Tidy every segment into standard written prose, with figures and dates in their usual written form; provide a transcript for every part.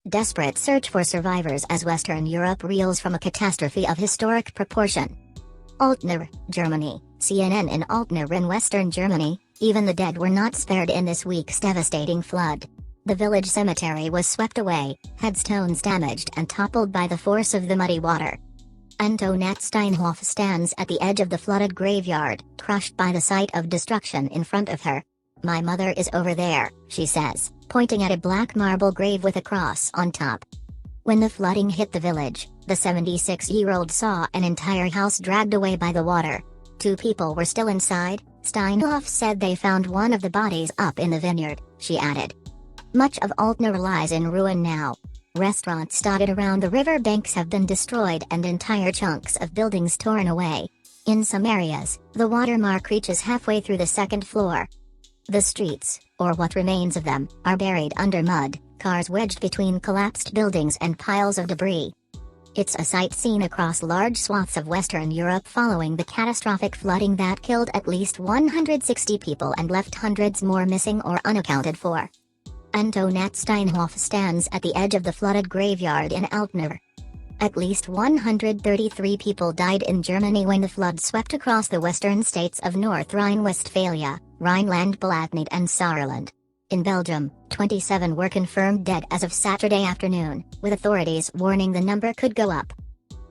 Desperate search for survivors as Western Europe reels from a catastrophe of historic proportion. Altner, Germany. CNN. In Altner in western Germany, even the dead were not spared in this week's devastating flood. The village cemetery was swept away, headstones damaged and toppled by the force of the muddy water. Antoinette Steinhoff stands at the edge of the flooded graveyard, crushed by the sight of destruction in front of her. "My mother is over there," she says, pointing at a black marble grave with a cross on top. When the flooding hit the village, the 76-year-old saw an entire house dragged away by the water. 2 people were still inside. Steinhoff said they found one of the bodies up in the vineyard, she added. Much of Altner lies in ruin now. Restaurants dotted around the river banks have been destroyed and entire chunks of buildings torn away. In some areas, the watermark reaches halfway through the 2nd floor. The streets, or what remains of them, are buried under mud, cars wedged between collapsed buildings and piles of debris. It's a sight seen across large swaths of Western Europe following the catastrophic flooding that killed at least 160 people and left hundreds more missing or unaccounted for. Antoinette Steinhoff stands at the edge of the flooded graveyard in Altner. At least 133 people died in Germany when the flood swept across the western states of North Rhine-Westphalia, Rhineland-Palatinate and Saarland. In Belgium, 27 were confirmed dead as of Saturday afternoon, with authorities warning the number could go up.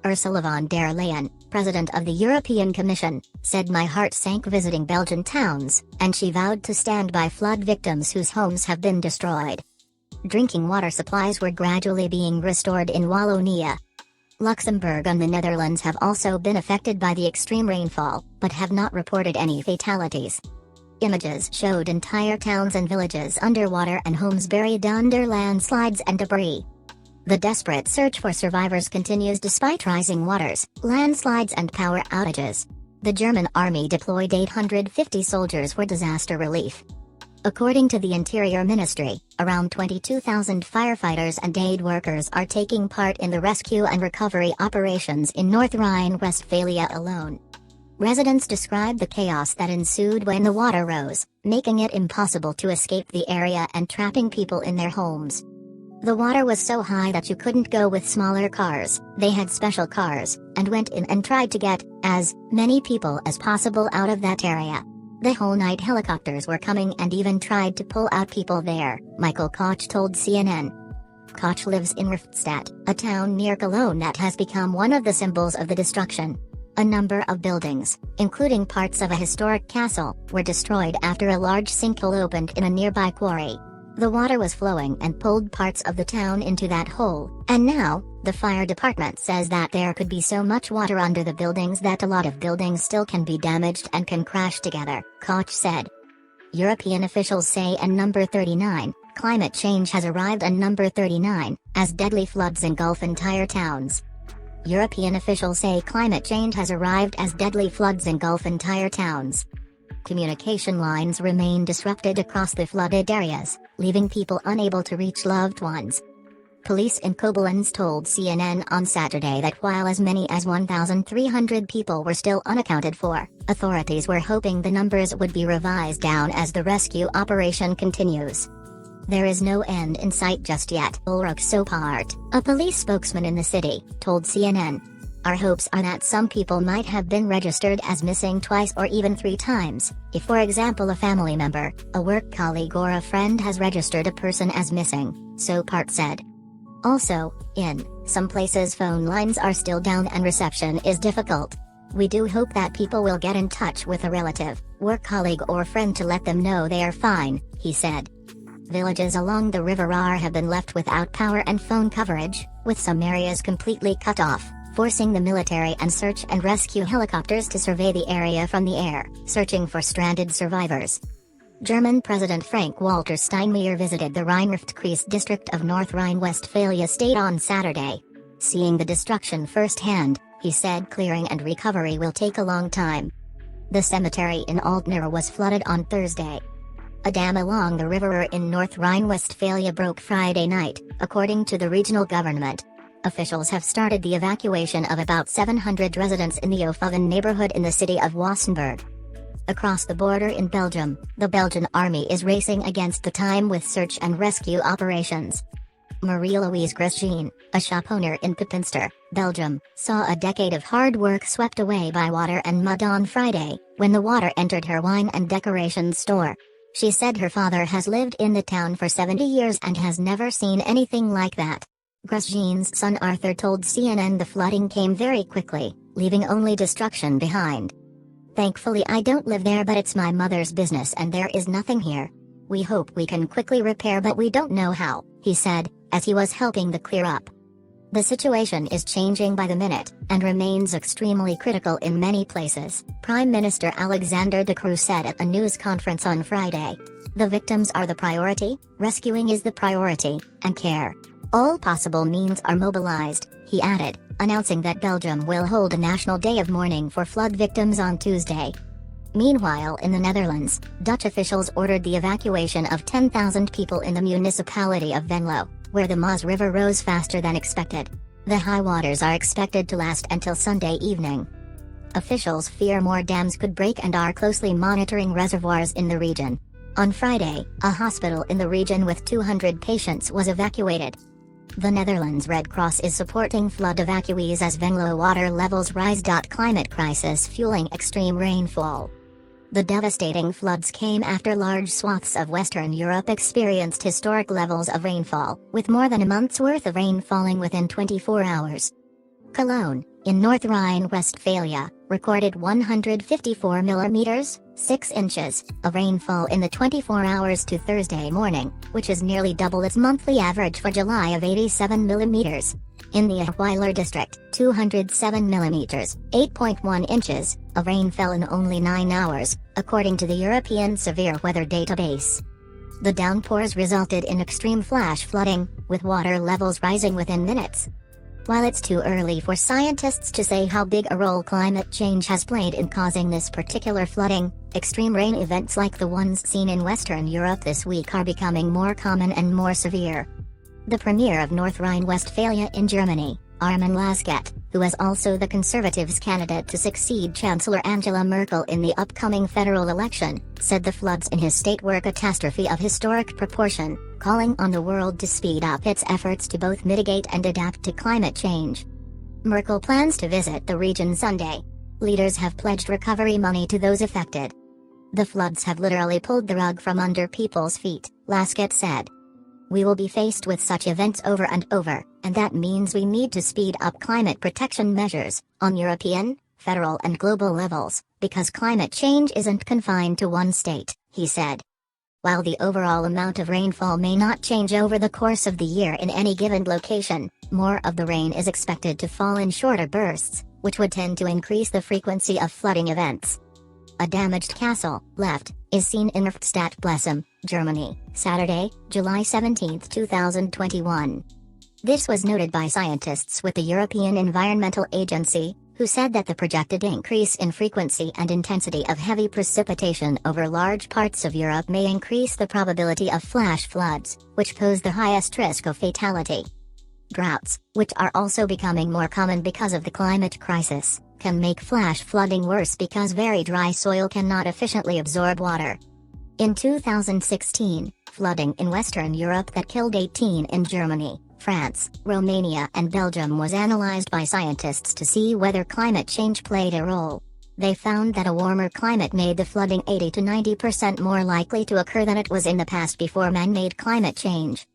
Ursula von der Leyen, president of the European Commission, said my heart sank visiting Belgian towns, and she vowed to stand by flood victims whose homes have been destroyed. Drinking water supplies were gradually being restored in Wallonia. Luxembourg and the Netherlands have also been affected by the extreme rainfall, but have not reported any fatalities. Images showed entire towns and villages underwater and homes buried under landslides and debris. The desperate search for survivors continues despite rising waters, landslides and power outages. The German army deployed 850 soldiers for disaster relief. According to the Interior Ministry, around 22,000 firefighters and aid workers are taking part in the rescue and recovery operations in North Rhine-Westphalia alone. Residents described the chaos that ensued when the water rose, making it impossible to escape the area and trapping people in their homes. The water was so high that you couldn't go with smaller cars. They had special cars, and went in and tried to get as many people as possible out of that area. The whole night helicopters were coming and even tried to pull out people there, Michael Koch told CNN. Koch lives in Riftstadt, a town near Cologne that has become one of the symbols of the destruction. A number of buildings, including parts of a historic castle, were destroyed after a large sinkhole opened in a nearby quarry. The water was flowing and pulled parts of the town into that hole, and now, the fire department says that there could be so much water under the buildings that a lot of buildings still can be damaged and can crash together, Koch said. European officials say and number 39, climate change has arrived and number 39, as deadly floods engulf entire towns. European officials say climate change has arrived as deadly floods engulf entire towns. Communication lines remain disrupted across the flooded areas, leaving people unable to reach loved ones. Police in Koblenz told CNN on Saturday that while as many as 1,300 people were still unaccounted for, authorities were hoping the numbers would be revised down as the rescue operation continues. There is no end in sight just yet, Ulrich Sopart, a police spokesman in the city, told CNN. Our hopes are that some people might have been registered as missing twice or even 3 times, if for example a family member, a work colleague or a friend has registered a person as missing, Sopart said. Also, in some places phone lines are still down and reception is difficult. We do hope that people will get in touch with a relative, work colleague or friend to let them know they are fine, he said. Villages along the River Aar have been left without power and phone coverage, with some areas completely cut off, forcing the military and search and rescue helicopters to survey the area from the air, searching for stranded survivors. German President Frank-Walter Steinmeier visited the Rhein-Main-Kreis district of North Rhine-Westphalia state on Saturday. Seeing the destruction firsthand, he said clearing and recovery will take a long time. The cemetery in Altner was flooded on Thursday. A dam along the River Aar in North Rhine-Westphalia broke Friday night, according to the regional government. Officials have started the evacuation of about 700 residents in the Ofoven neighborhood in the city of Wassenberg. Across the border in Belgium, the Belgian army is racing against the time with search and rescue operations. Marie-Louise Grosjean, a shop owner in Pepinster, Belgium, saw a decade of hard work swept away by water and mud on Friday, when the water entered her wine and decorations store. She said her father has lived in the town for 70 years and has never seen anything like that. Grosjean's son Arthur told CNN the flooding came very quickly, leaving only destruction behind. "Thankfully I don't live there, but it's my mother's business and there is nothing here. We hope we can quickly repair, but we don't know how," he said, as he was helping the clear up. The situation is changing by the minute, and remains extremely critical in many places, Prime Minister Alexander De Croo said at a news conference on Friday. "The victims are the priority, rescuing is the priority, and care. All possible means are mobilized," he added, announcing that Belgium will hold a national day of mourning for flood victims on Tuesday. Meanwhile, in the Netherlands, Dutch officials ordered the evacuation of 10,000 people in the municipality of Venlo, where the Maas River rose faster than expected. The high waters are expected to last until Sunday evening. Officials fear more dams could break and are closely monitoring reservoirs in the region. On Friday, a hospital in the region with 200 patients was evacuated. The Netherlands Red Cross is supporting flood evacuees as Venlo water levels rise. Climate crisis fueling extreme rainfall. The devastating floods came after large swaths of Western Europe experienced historic levels of rainfall, with more than a month's worth of rain falling within 24 hours. Cologne, in North Rhine-Westphalia, recorded 154 millimeters, 6 inches, of rainfall in the 24 hours to Thursday morning, which is nearly double its monthly average for July of 87 millimeters. In the Weiler district, 207 millimeters, 8.1 inches, of rain fell in only 9 hours, according to the European Severe Weather Database. The downpours resulted in extreme flash flooding, with water levels rising within minutes. While it's too early for scientists to say how big a role climate change has played in causing this particular flooding, extreme rain events like the ones seen in Western Europe this week are becoming more common and more severe. The premier of North Rhine-Westphalia in Germany, Armin Laschet, who is also the Conservatives' candidate to succeed Chancellor Angela Merkel in the upcoming federal election, said the floods in his state were a catastrophe of historic proportion, calling on the world to speed up its efforts to both mitigate and adapt to climate change. Merkel plans to visit the region Sunday. Leaders have pledged recovery money to those affected. "The floods have literally pulled the rug from under people's feet," Laschet said. "We will be faced with such events over and over, and that means we need to speed up climate protection measures, on European, federal and global levels, because climate change isn't confined to one state," he said. While the overall amount of rainfall may not change over the course of the year in any given location, more of the rain is expected to fall in shorter bursts, which would tend to increase the frequency of flooding events. A damaged castle, left, is seen in Erftstadt-Blessem, Germany, Saturday, July 17, 2021. This was noted by scientists with the European Environmental Agency, who said that the projected increase in frequency and intensity of heavy precipitation over large parts of Europe may increase the probability of flash floods, which pose the highest risk of fatality. Droughts, which are also becoming more common because of the climate crisis, can make flash flooding worse because very dry soil cannot efficiently absorb water. In 2016, flooding in Western Europe that killed 18 in Germany, France, Romania and Belgium was analyzed by scientists to see whether climate change played a role. They found that a warmer climate made the flooding 80 to 90% more likely to occur than it was in the past before man-made climate change.